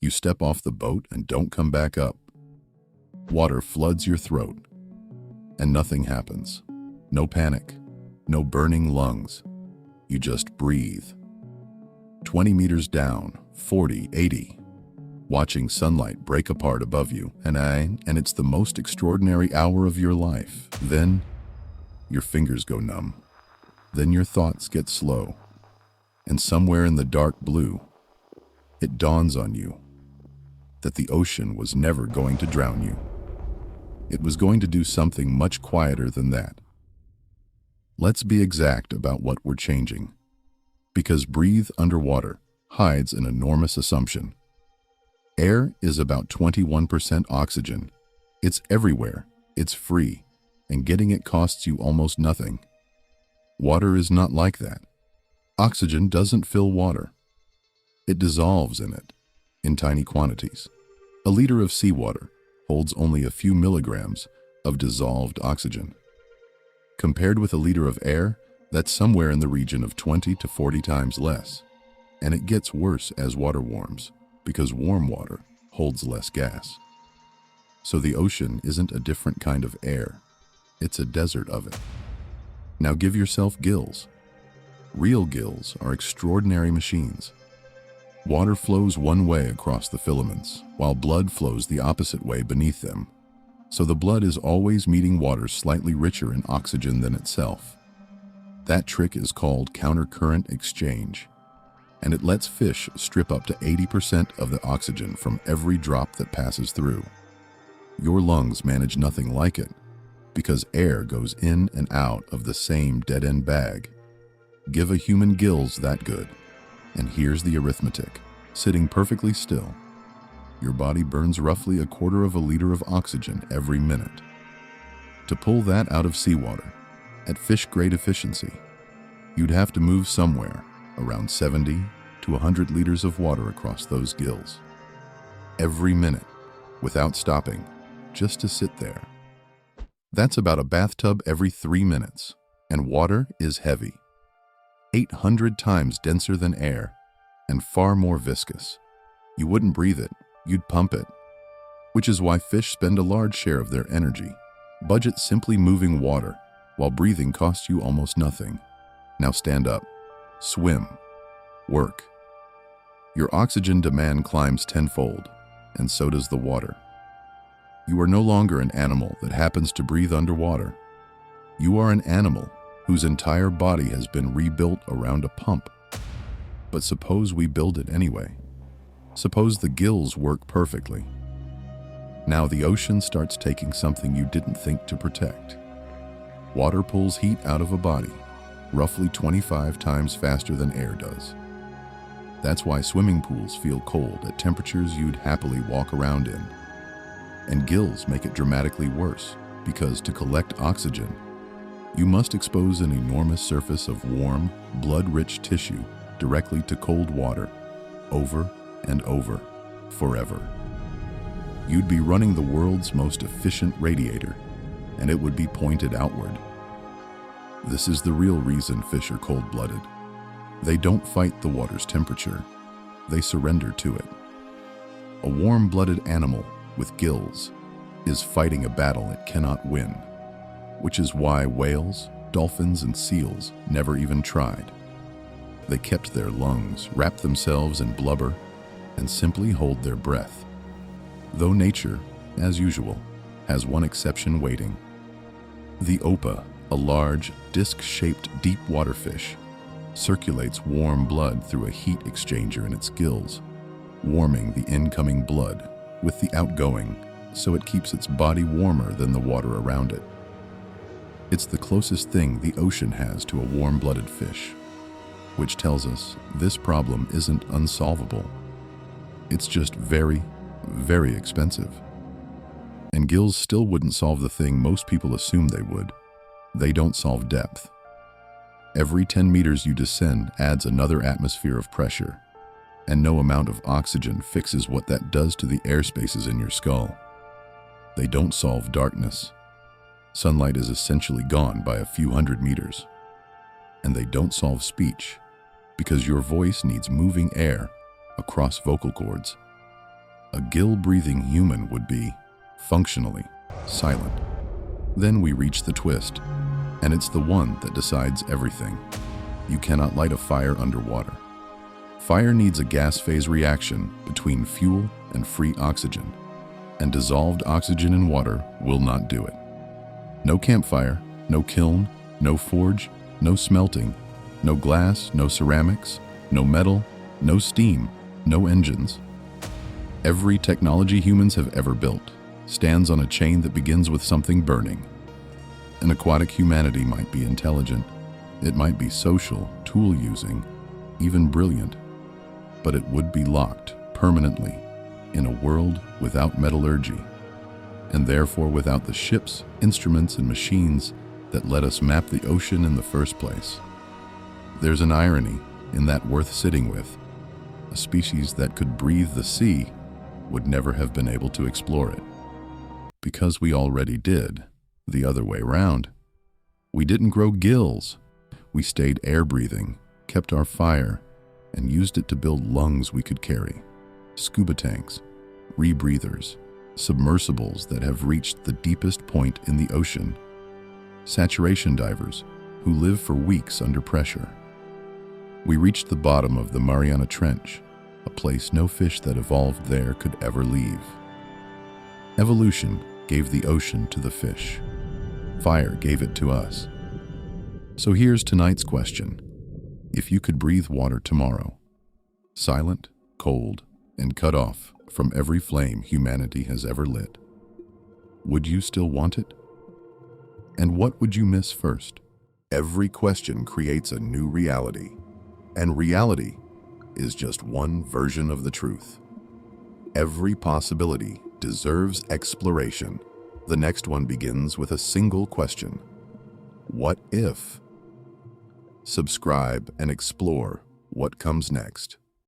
You step off the boat and don't come back up. Water floods your throat, and nothing happens. No panic, no burning lungs. You just breathe. 20 meters down, 40, 80, watching sunlight break apart above you, and it's the most extraordinary hour of your life. Then, your fingers go numb. Then your thoughts get slow. And somewhere in the dark blue, it dawns on you that the ocean was never going to drown you. It was going to do something much quieter than that. Let's be exact about what we're changing, because breathe underwater hides an enormous assumption. Air is about 21% oxygen. It's everywhere, it's free, and getting it costs you almost nothing. Water is not like that. Oxygen doesn't fill water. It dissolves in it, in tiny quantities. A liter of seawater holds only a few milligrams of dissolved oxygen. Compared with a liter of air, that's somewhere in the region of 20 to 40 times less. And it gets worse as water warms, because warm water holds less gas. So the ocean isn't a different kind of air, it's a desert of it. Now give yourself gills. Real gills are extraordinary machines. Water flows one way across the filaments, while blood flows the opposite way beneath them. So the blood is always meeting water slightly richer in oxygen than itself. That trick is called countercurrent exchange, and it lets fish strip up to 80% of the oxygen from every drop that passes through. Your lungs manage nothing like it, because air goes in and out of the same dead-end bag. Give a human gills that good, and here's the arithmetic. Sitting perfectly still, your body burns roughly 1/4 of a liter of oxygen every minute. To pull that out of seawater, at fish-grade efficiency, you'd have to move somewhere around 70 to 100 liters of water across those gills. Every minute, without stopping, just to sit there. That's about a bathtub every 3 minutes, and water is heavy. 800 times denser than air, and far more viscous. You wouldn't breathe it, you'd pump it. Which is why fish spend a large share of their energy budget simply moving water, while breathing costs you almost nothing. Now stand up, swim, work. Your oxygen demand climbs tenfold, and so does the water. You are no longer an animal that happens to breathe underwater. You are an animal whose entire body has been rebuilt around a pump. But suppose we build it anyway. Suppose the gills work perfectly. Now the ocean starts taking something you didn't think to protect. Water pulls heat out of a body, roughly 25 times faster than air does. That's why swimming pools feel cold at temperatures you'd happily walk around in. And gills make it dramatically worse, because to collect oxygen, you must expose an enormous surface of warm, blood-rich tissue directly to cold water, over and over, forever. You'd be running the world's most efficient radiator, and it would be pointed outward. This is the real reason fish are cold-blooded. They don't fight the water's temperature, they surrender to it. A warm-blooded animal with gills is fighting a battle it cannot win, which is why whales, dolphins, and seals never even tried. They kept their lungs, wrapped themselves in blubber, and simply hold their breath. Though nature, as usual, has one exception waiting. The opa, a large, disc-shaped deep water fish, circulates warm blood through a heat exchanger in its gills, warming the incoming blood with the outgoing, so it keeps its body warmer than the water around it. It's the closest thing the ocean has to a warm-blooded fish, which tells us this problem isn't unsolvable. It's just very, very expensive. And gills still wouldn't solve the thing most people assume they would. They don't solve depth. Every 10 meters you descend adds another atmosphere of pressure, and no amount of oxygen fixes what that does to the air spaces in your skull. They don't solve darkness. Sunlight is essentially gone by a few 100 meters. And they don't solve speech, because your voice needs moving air across vocal cords. A gill-breathing human would be, functionally, silent. Then we reach the twist, and it's the one that decides everything. You cannot light a fire underwater. Fire needs a gas phase reaction between fuel and free oxygen, and dissolved oxygen in water will not do it. No campfire, no kiln, no forge, no smelting, no glass, no ceramics, no metal, no steam, no engines. Every technology humans have ever built stands on a chain that begins with something burning. An aquatic humanity might be intelligent, it might be social, tool-using, even brilliant, but it would be locked permanently in a world without metallurgy, and therefore without the ships, instruments, and machines that let us map the ocean in the first place. There's an irony in that worth sitting with. A species that could breathe the sea would never have been able to explore it. Because we already did, the other way round. We didn't grow gills. We stayed air-breathing, kept our fire, and used it to build lungs we could carry. Scuba tanks, rebreathers, submersibles that have reached the deepest point in the ocean, saturation divers who live for weeks under pressure. We reached the bottom of the Mariana Trench, a place no fish that evolved there could ever leave. Evolution gave the ocean to the fish. Fire gave it to us. So here's tonight's question. If you could breathe water tomorrow, silent, cold, and cut off from every flame humanity has ever lit, would you still want it? And what would you miss first? Every question creates a new reality, and reality is just one version of the truth. Every possibility deserves exploration. The next one begins with a single question. What if? Subscribe and explore what comes next.